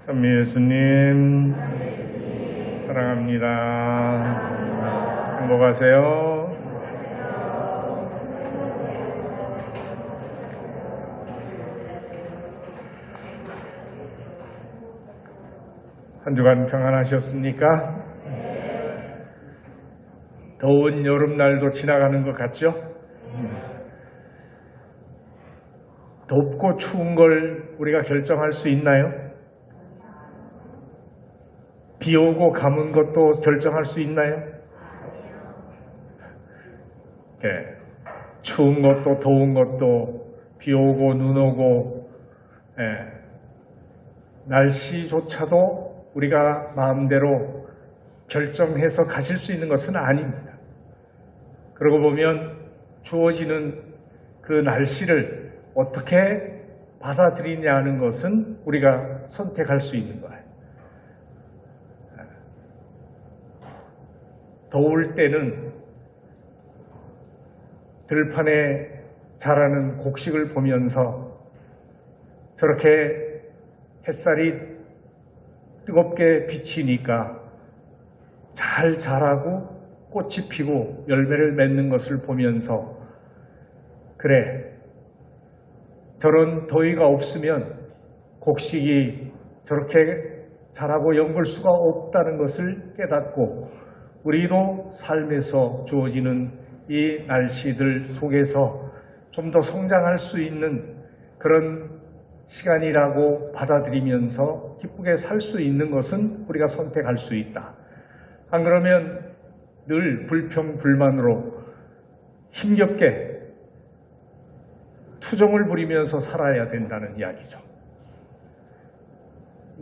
선미 예수님 사랑합니다. 행복하세요. 한 주간 평안하셨습니까? 더운 여름날도 지나가는 것 같죠? 덥고 추운 걸 우리가 결정할 수 있나요? 비 오고 가문 것도 결정할 수 있나요? 추운 것도 더운 것도 비 오고 눈 오고 날씨조차도 우리가 마음대로 결정해서 가질 수 있는 것은 아닙니다. 그러고 보면 주어지는 그 날씨를 어떻게 받아들이냐는 것은 우리가 선택할 수 있는 거예요. 더울 때는 들판에 자라는 곡식을 보면서 저렇게 햇살이 뜨겁게 비치니까 잘 자라고 꽃이 피고 열매를 맺는 것을 보면서 그래, 저런 더위가 없으면 곡식이 저렇게 자라고 연글 수가 없다는 것을 깨닫고 우리도 삶에서 주어지는 이 날씨들 속에서 좀 더 성장할 수 있는 그런 시간이라고 받아들이면서 기쁘게 살 수 있는 것은 우리가 선택할 수 있다. 안 그러면 늘 불평불만으로 힘겹게 투정을 부리면서 살아야 된다는 이야기죠.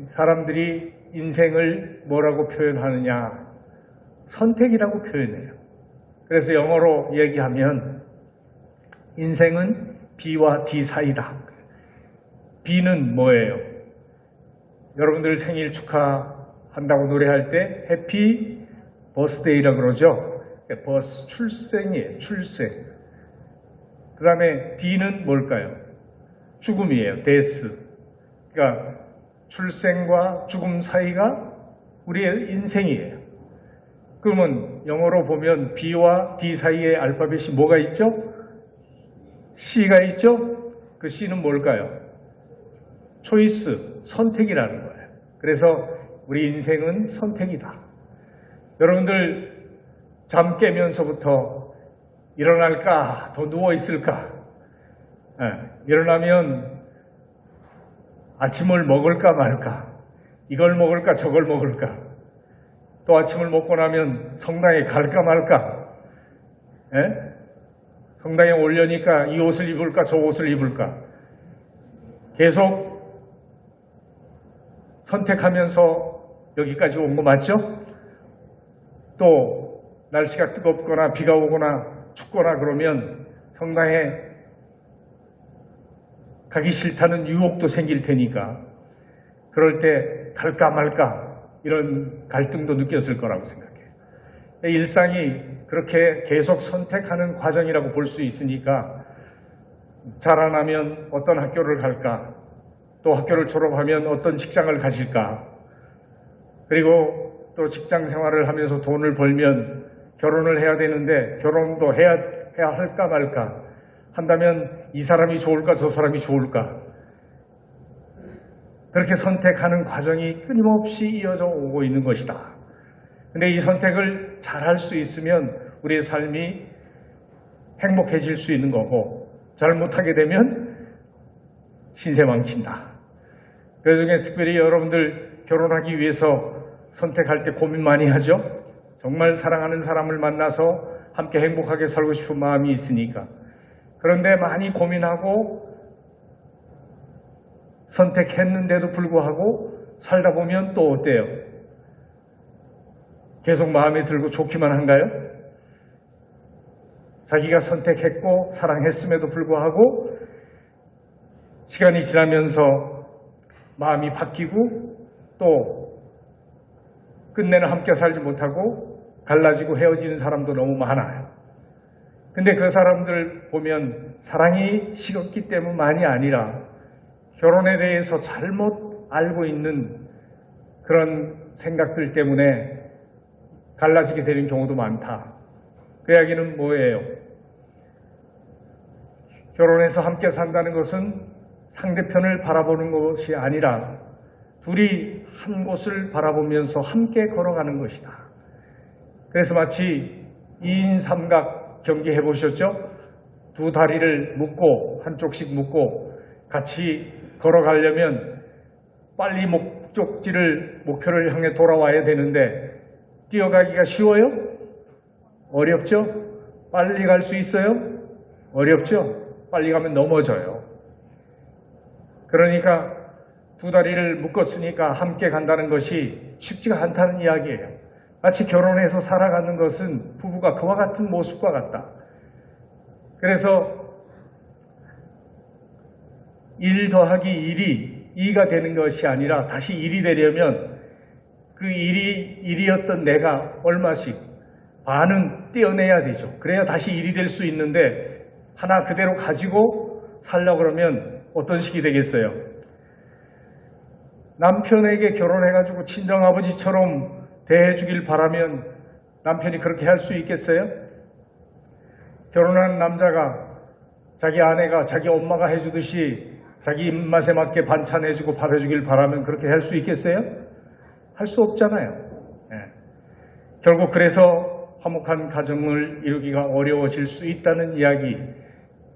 사람들이 인생을 뭐라고 표현하느냐? 선택이라고 표현해요. 그래서 영어로 얘기하면 인생은 B와 D 사이다. B는 뭐예요? 여러분들 생일 축하한다고 노래할 때 해피 버스데이라고 그러죠. 버스 출생이에요. 출생. 그 다음에 D는 뭘까요? 죽음이에요. 데스. 그러니까 출생과 죽음 사이가 우리의 인생이에요. 그러면 영어로 보면 B와 D 사이에 알파벳이 뭐가 있죠? C가 있죠? 그 C는 뭘까요? 초이스, 선택이라는 거예요. 그래서 우리 인생은 선택이다. 여러분들 잠 깨면서부터 일어날까? 더 누워있을까? 일어나면 아침을 먹을까 말까? 이걸 먹을까? 저걸 먹을까? 또 아침을 먹고 나면 성당에 갈까 말까? 성당에 오려니까 이 옷을 입을까? 저 옷을 입을까? 계속 선택하면서 여기까지 온 거 맞죠? 또 날씨가 뜨겁거나 비가 오거나 춥거나 그러면 성당에 가기 싫다는 유혹도 생길 테니까 그럴 때 갈까 말까 이런 갈등도 느꼈을 거라고 생각해요. 일상이 그렇게 계속 선택하는 과정이라고 볼 수 있으니까 자라나면 어떤 학교를 갈까? 또 학교를 졸업하면 어떤 직장을 가질까? 그리고 또 직장 생활을 하면서 돈을 벌면 결혼을 해야 되는데 결혼도 해야 할까 말까? 한다면 이 사람이 좋을까 저 사람이 좋을까? 그렇게 선택하는 과정이 끊임없이 이어져 오고 있는 것이다. 근데 이 선택을 잘할 수 있으면 우리의 삶이 행복해질 수 있는 거고 잘못하게 되면 신세망친다. 그 중에 특별히 여러분들 결혼하기 위해서 선택할 때 고민 많이 하죠? 정말 사랑하는 사람을 만나서 함께 행복하게 살고 싶은 마음이 있으니까. 그런데 많이 고민하고 선택했는데도 불구하고 살다 보면 또 어때요? 계속 마음에 들고 좋기만 한가요? 자기가 선택했고 사랑했음에도 불구하고 시간이 지나면서 마음이 바뀌고 또 끝내는 함께 살지 못하고 갈라지고 헤어지는 사람도 너무 많아요. 근데 그 사람들 보면 사랑이 식었기 때문만이 아니라 결혼에 대해서 잘못 알고 있는 그런 생각들 때문에 갈라지게 되는 경우도 많다. 그 이야기는 뭐예요? 결혼해서 함께 산다는 것은 상대편을 바라보는 것이 아니라 둘이 한 곳을 바라보면서 함께 걸어가는 것이다. 그래서 마치 2인 삼각 경기 해보셨죠? 두 다리를 묶고 한쪽씩 묶고 같이 걸어가려면 빨리 목표를 향해 돌아와야 되는데 뛰어가기가 쉬워요? 어렵죠? 빨리 갈 수 있어요? 어렵죠? 빨리 가면 넘어져요. 그러니까 두 다리를 묶었으니까 함께 간다는 것이 쉽지가 않다는 이야기예요. 마치 결혼해서 살아가는 것은 부부가 그와 같은 모습과 같다. 그래서 1 더하기 1이 2가 되는 것이 아니라 다시 1이 되려면 그 1이었던 내가 얼마씩 반은 떼어내야 되죠. 그래야 다시 1이 될 수 있는데 하나 그대로 가지고 살려고 그러면 어떤 식이 되겠어요? 남편에게 결혼해가지고 친정아버지처럼 대해주길 바라면 남편이 그렇게 할 수 있겠어요? 결혼한 남자가 자기 아내가 자기 엄마가 해주듯이 자기 입맛에 맞게 반찬 해주고 밥 해주길 바라면 그렇게 할 수 있겠어요? 할 수 없잖아요. 네. 결국 그래서 화목한 가정을 이루기가 어려워질 수 있다는 이야기.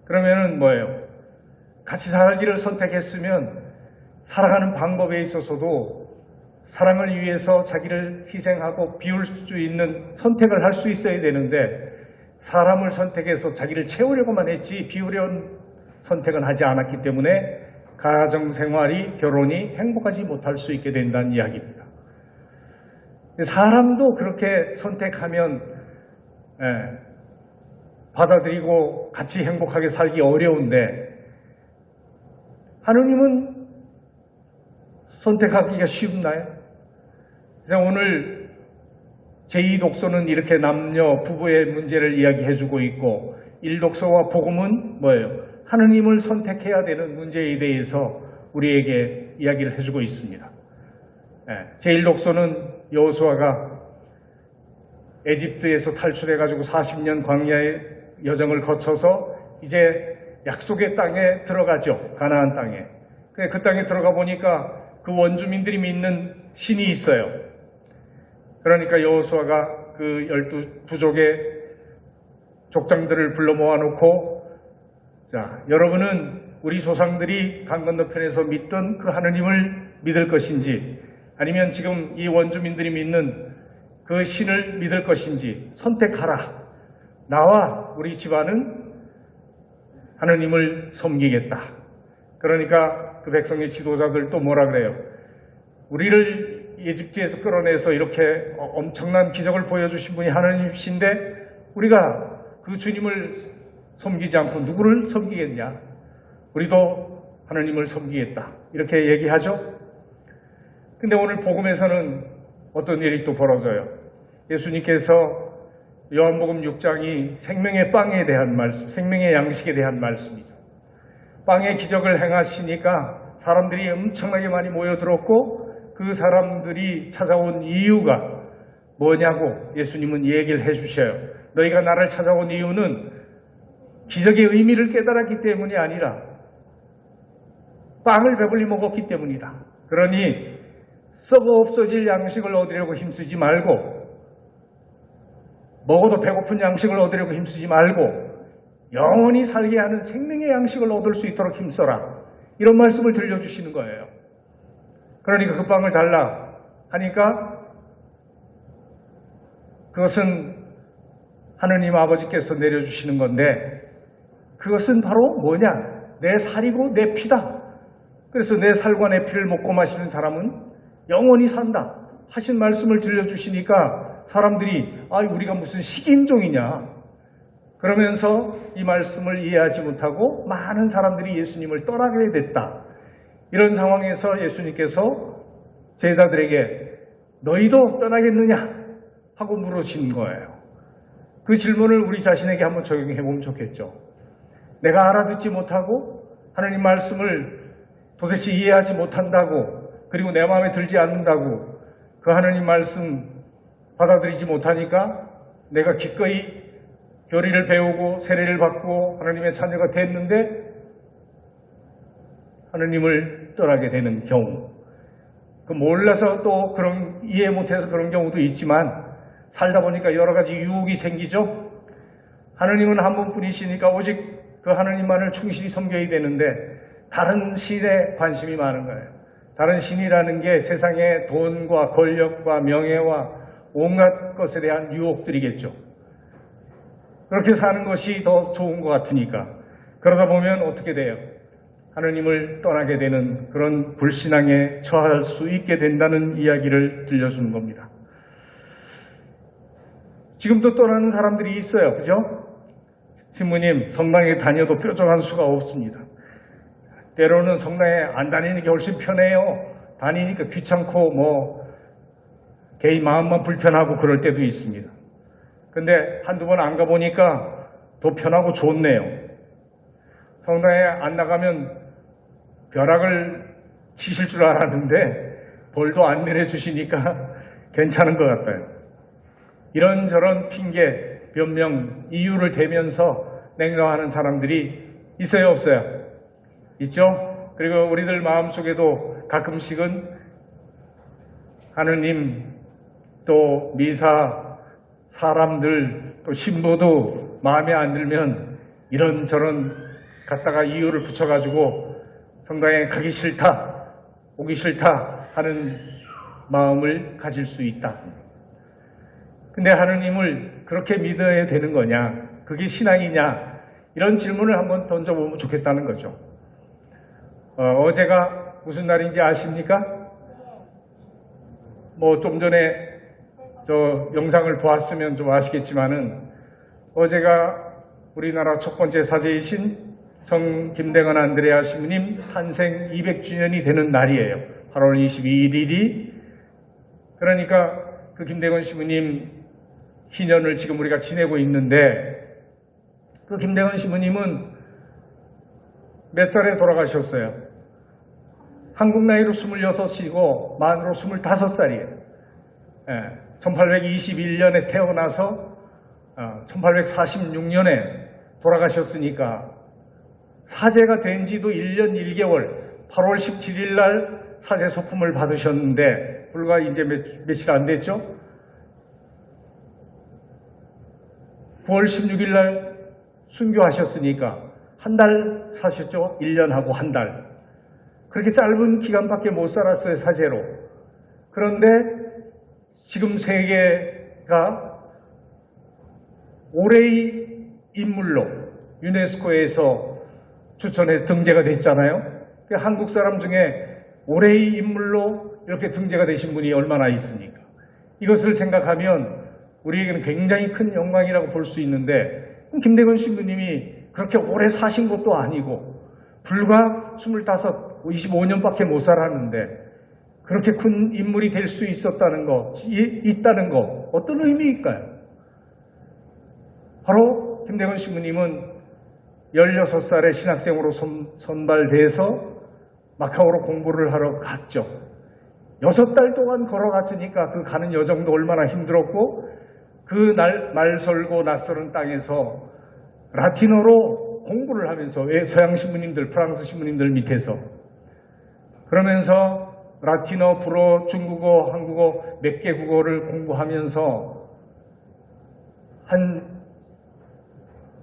그러면은 뭐예요? 같이 살기를 선택했으면 살아가는 방법에 있어서도 사랑을 위해서 자기를 희생하고 비울 수 있는 선택을 할 수 있어야 되는데 사람을 선택해서 자기를 채우려고만 했지 비우려는 선택은 하지 않았기 때문에 가정생활이 결혼이 행복하지 못할 수 있게 된다는 이야기입니다. 사람도 그렇게 선택하면 받아들이고 같이 행복하게 살기 어려운데 하느님은 선택하기가 쉽나요? 그래서 오늘 제2독서는 이렇게 남녀 부부의 문제를 이야기해주고 있고 1독서와 복음은 뭐예요? 하느님을 선택해야 되는 문제에 대해서 우리에게 이야기를 해주고 있습니다. 제1독서는 여호수아가 에집트에서 탈출해가지고 40년 광야의 여정을 거쳐서 이제 약속의 땅에 들어가죠. 가나안 땅에. 그 땅에 들어가 보니까 그 원주민들이 믿는 신이 있어요. 그러니까 여호수아가 그 12부족의 족장들을 불러 모아놓고 자, 여러분은 우리 조상들이 강 건너편에서 믿던 그 하느님을 믿을 것인지 아니면 지금 이 원주민들이 믿는 그 신을 믿을 것인지 선택하라. 나와 우리 집안은 하느님을 섬기겠다. 그러니까 그 백성의 지도자들도 뭐라 그래요? 우리를 에집트에서 끌어내서 이렇게 엄청난 기적을 보여주신 분이 하느님이신데 우리가 그 주님을 섬기지 않고 누구를 섬기겠냐? 우리도 하느님을 섬기겠다. 이렇게 얘기하죠. 근데 오늘 복음에서는 어떤 일이 또 벌어져요. 예수님께서 요한복음 6장이 생명의 빵에 대한 말씀, 생명의 양식에 대한 말씀이죠. 빵의 기적을 행하시니까 사람들이 엄청나게 많이 모여들었고 그 사람들이 찾아온 이유가 뭐냐고 예수님은 얘기를 해주셔요. 너희가 나를 찾아온 이유는 기적의 의미를 깨달았기 때문이 아니라 빵을 배불리 먹었기 때문이다. 그러니 썩어 없어질 양식을 얻으려고 힘쓰지 말고 먹어도 배고픈 양식을 얻으려고 힘쓰지 말고 영원히 살게 하는 생명의 양식을 얻을 수 있도록 힘써라. 이런 말씀을 들려주시는 거예요. 그러니까 그 빵을 달라 하니까 그것은 하느님 아버지께서 내려주시는 건데 그것은 바로 뭐냐? 내 살이고 내 피다. 그래서 내 살과 내 피를 먹고 마시는 사람은 영원히 산다 하신 말씀을 들려주시니까 사람들이 우리가 무슨 식인종이냐 그러면서 이 말씀을 이해하지 못하고 많은 사람들이 예수님을 떠나게 됐다. 이런 상황에서 예수님께서 제자들에게 너희도 떠나겠느냐 하고 물으신 거예요. 그 질문을 우리 자신에게 한번 적용해 보면 좋겠죠. 내가 알아듣지 못하고 하나님 말씀을 도대체 이해하지 못한다고 그리고 내 마음에 들지 않는다고 그 하느님 말씀 받아들이지 못하니까 내가 기꺼이 교리를 배우고 세례를 받고 하나님의 자녀가 됐는데 하느님을 떠나게 되는 경우, 그 몰라서 또 그런 이해 못해서 그런 경우도 있지만 살다 보니까 여러 가지 유혹이 생기죠. 하느님은 한 분뿐이시니까 오직 그 하느님만을 충실히 섬겨야 되는데 다른 신에 관심이 많은 거예요. 다른 신이라는 게 세상의 돈과 권력과 명예와 온갖 것에 대한 유혹들이겠죠. 그렇게 사는 것이 더 좋은 것 같으니까. 그러다 보면 어떻게 돼요? 하느님을 떠나게 되는 그런 불신앙에 처할 수 있게 된다는 이야기를 들려주는 겁니다. 지금도 떠나는 사람들이 있어요. 그죠? 신부님, 성당에 다녀도 뾰족한 수가 없습니다. 때로는 성당에 안 다니는 게 훨씬 편해요. 다니니까 귀찮고 개인 마음만 불편하고 그럴 때도 있습니다. 근데 한두 번 안 가보니까 더 편하고 좋네요. 성당에 안 나가면 벼락을 치실 줄 알았는데 벌도 안 내려주시니까 괜찮은 것 같아요. 이런저런 핑계, 변명, 이유를 대면서 냉정하는 사람들이 있어요, 없어요? 있죠? 그리고 우리들 마음속에도 가끔씩은 하느님, 또 미사, 사람들, 또 신부도 마음에 안 들면 이런저런 갖다가 이유를 붙여가지고 성당에 가기 싫다, 오기 싫다 하는 마음을 가질 수 있다. 근데 하느님을 그렇게 믿어야 되는 거냐? 그게 신앙이냐? 이런 질문을 한번 던져보면 좋겠다는 거죠. 어제가 무슨 날인지 아십니까? 좀 전에 저 영상을 보았으면 좀 아시겠지만은 어제가 우리나라 첫 번째 사제이신 성 김대건 안드레아 신부님 탄생 200주년이 되는 날이에요. 8월 22일이. 그러니까 그 김대건 신부님 희년을 지금 우리가 지내고 있는데 그 김대건 신부님은 몇 살에 돌아가셨어요? 한국 나이로 26이고 만으로 25살이에요. 1821년에 태어나서 1846년에 돌아가셨으니까 사제가 된 지도 1년 1개월 8월 17일 날 사제 서품을 받으셨는데 불과 이제 며칠 안 됐죠? 9월 16일 날 순교하셨으니까 한 달 사셨죠? 1년하고 한 달. 그렇게 짧은 기간밖에 못 살았어요, 사제로. 그런데 지금 세계가 올해의 인물로 유네스코에서 추천해서 등재가 됐잖아요. 한국 사람 중에 올해의 인물로 이렇게 등재가 되신 분이 얼마나 있습니까? 이것을 생각하면 우리에게는 굉장히 큰 영광이라고 볼 수 있는데 김대건 신부님이 그렇게 오래 사신 것도 아니고 불과 25, 25년밖에 못 살았는데 그렇게 큰 인물이 될 수 있다는 거 어떤 의미일까요? 바로 김대건 신부님은 16살에 신학생으로 선발돼서 마카오로 공부를 하러 갔죠. 6달 동안 걸어갔으니까 그 가는 여정도 얼마나 힘들었고 그 날 말설고 낯설은 땅에서 라틴어로 공부를 하면서 서양 신부님들, 프랑스 신부님들 밑에서 그러면서 라틴어, 불어, 중국어, 한국어 몇 개 국어를 공부하면서 한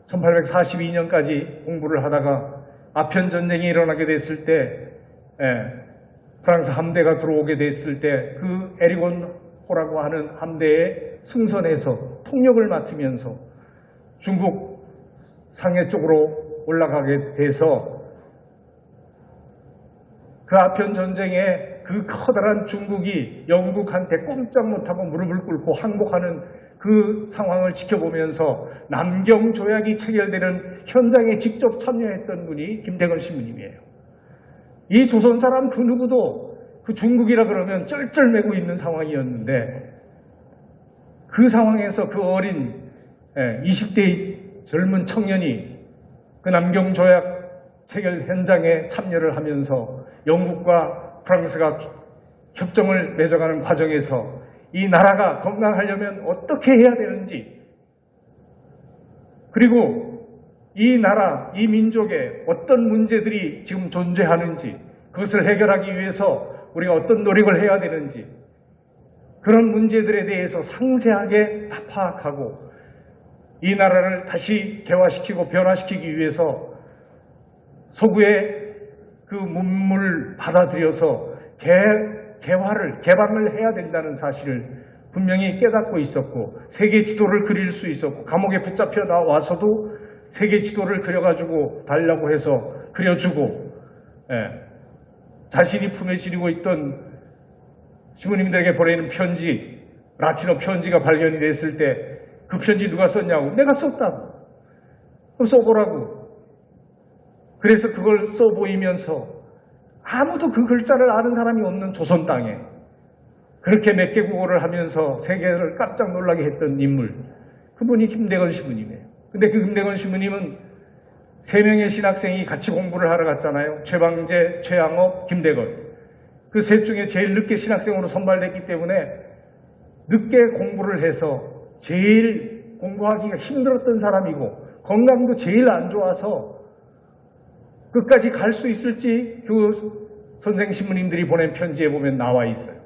1842년까지 공부를 하다가 아편 전쟁이 일어나게 됐을 때 프랑스 함대가 들어오게 됐을 때 그 에리곤호라고 하는 함대의 승선에서 통역을 맡으면서 중국 상해 쪽으로 올라가게 돼서 그 아편 전쟁에 그 커다란 중국이 영국한테 꼼짝 못하고 무릎을 꿇고 항복하는 그 상황을 지켜보면서 남경 조약이 체결되는 현장에 직접 참여했던 분이 김대건 신부님이에요. 이 조선 사람 그 누구도 그 중국이라 그러면 쩔쩔매고 있는 상황이었는데 그 상황에서 그 어린 20대의 젊은 청년이 그 남경 조약 체결 현장에 참여를 하면서 영국과 프랑스가 협정을 맺어가는 과정에서 이 나라가 건강하려면 어떻게 해야 되는지, 그리고 이 나라, 이 민족에 어떤 문제들이 지금 존재하는지, 그것을 해결하기 위해서 우리가 어떤 노력을 해야 되는지, 그런 문제들에 대해서 상세하게 다 파악하고 이 나라를 다시 개화시키고 변화시키기 위해서 서구의 그 문물을 받아들여서 개방을 해야 된다는 사실을 분명히 깨닫고 있었고, 세계 지도를 그릴 수 있었고, 감옥에 붙잡혀 나와서도 세계 지도를 그려가지고 달라고 해서 그려주고, 자신이 품에 지니고 있던 시부님들에게 보내는 편지, 라틴어 편지가 발견이 됐을 때 그 편지 누가 썼냐고, 내가 썼다고. 그럼 써보라고. 그래서 그걸 써보이면서 아무도 그 글자를 아는 사람이 없는 조선 땅에 그렇게 몇 개 국어를 하면서 세계를 깜짝 놀라게 했던 인물, 그분이 김대건 시부님이에요. 근데 그 김대건 시부님은 3명의 신학생이 같이 공부를 하러 갔잖아요. 최방재, 최양업, 김대건. 그 셋 중에 제일 늦게 신학생으로 선발됐기 때문에 늦게 공부를 해서 제일 공부하기가 힘들었던 사람이고, 건강도 제일 안 좋아서 끝까지 갈 수 있을지 그 선생 신부님들이 보낸 편지에 보면 나와 있어요.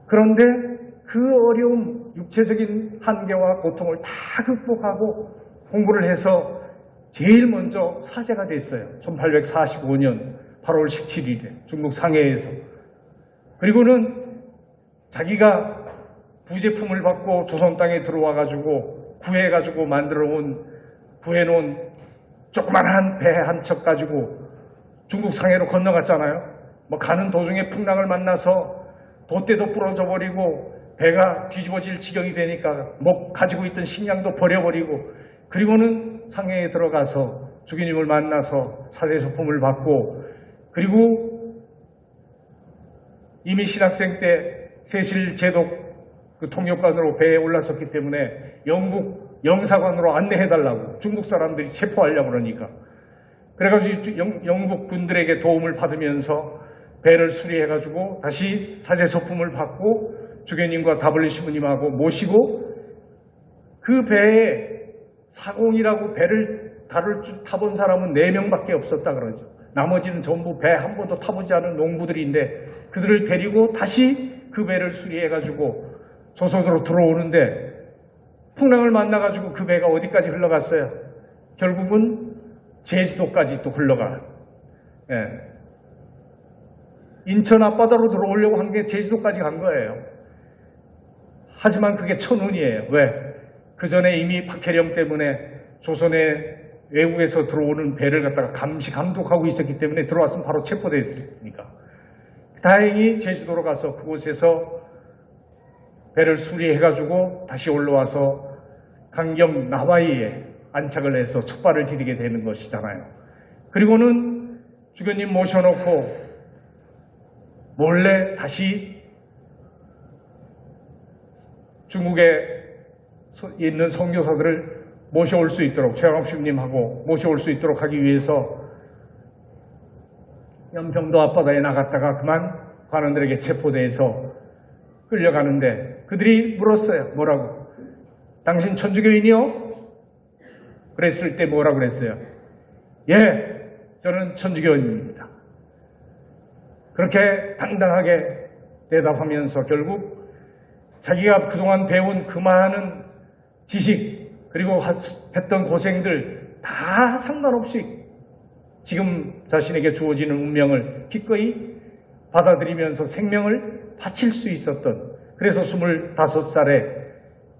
그런데 그 어려움, 육체적인 한계와 고통을 다 극복하고 공부를 해서 제일 먼저 사제가 됐어요. 1845년 8월 17일에 중국 상해에서. 그리고는 자기가 부제품을 받고 조선 땅에 들어와가지고 구해가지고 구해놓은 조그만한 배 한 척 가지고 중국 상해로 건너갔잖아요. 뭐 가는 도중에 풍랑을 만나서 돛대도 부러져 버리고 배가 뒤집어질 지경이 되니까 가지고 있던 식량도 버려버리고, 그리고는 상해에 들어가서 주기님을 만나서 사제 소품을 받고, 그리고 이미 신학생 때 세실 제독 그 통역관으로 배에 올랐었기 때문에 영국 영사관으로 안내해달라고 중국 사람들이 체포하려고 그러니까, 그래가지고 영국 군들에게 도움을 받으면서 배를 수리해가지고 다시 사제 소품을 받고 주교님과 다블리 시부님하고 모시고, 그 배에 사공이라고 배를 타본 사람은 4명밖에 없었다 그러죠. 나머지는 전부 배 한 번도 타보지 않은 농부들인데 그들을 데리고 다시 그 배를 수리해가지고 조선으로 들어오는데, 풍랑을 만나가지고 그 배가 어디까지 흘러갔어요? 결국은 제주도까지 또 흘러가. 인천 앞바다로 들어오려고 한 게 제주도까지 간 거예요. 하지만 그게 천운이에요. 왜? 그 전에 이미 박해령 때문에 조선의 외국에서 들어오는 배를 갖다가 감독하고 있었기 때문에 들어왔으면 바로 체포됐으니까. 다행히 제주도로 가서 그곳에서 배를 수리해가지고 다시 올라와서 강경 나와이에 안착을 해서 첫 발을 디디게 되는 것이잖아요. 그리고는 주교님 모셔놓고 몰래 다시 중국에 있는 선교사들을 모셔올 수 있도록, 최양업 시부님하고 모셔올 수 있도록 하기 위해서 연평도 앞바다에 나갔다가 그만 관원들에게 체포돼서 끌려가는데, 그들이 물었어요. 뭐라고? 당신 천주교인이요? 그랬을 때 뭐라고 그랬어요? 예, 저는 천주교인입니다. 그렇게 당당하게 대답하면서 결국 자기가 그동안 배운 그 많은 지식, 그리고 했던 고생들 다 상관없이 지금 자신에게 주어지는 운명을 기꺼이 받아들이면서 생명을 바칠 수 있었던, 그래서 25살에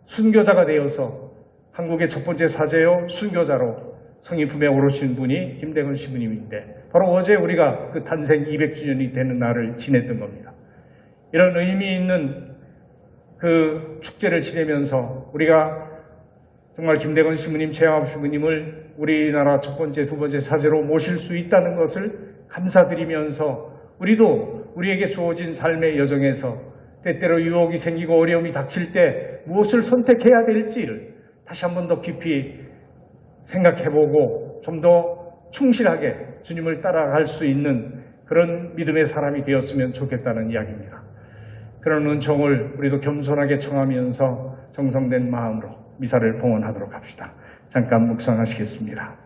순교자가 되어서 한국의 첫 번째 사제요 순교자로 성인품에 오르신 분이 김대건 시부님인데, 바로 어제 우리가 그 탄생 200주년이 되는 날을 지냈던 겁니다. 이런 의미 있는 그 축제를 지내면서 우리가 정말 김대건 시부님, 최양업 시부님을 우리나라 첫 번째, 두 번째 사제로 모실 수 있다는 것을 감사드리면서, 우리도 우리에게 주어진 삶의 여정에서 때때로 유혹이 생기고 어려움이 닥칠 때 무엇을 선택해야 될지를 다시 한 번 더 깊이 생각해보고 좀 더 충실하게 주님을 따라갈 수 있는 그런 믿음의 사람이 되었으면 좋겠다는 이야기입니다. 그런 은총을 우리도 겸손하게 청하면서 정성된 마음으로 미사를 봉헌하도록 합시다. 잠깐 묵상하시겠습니다.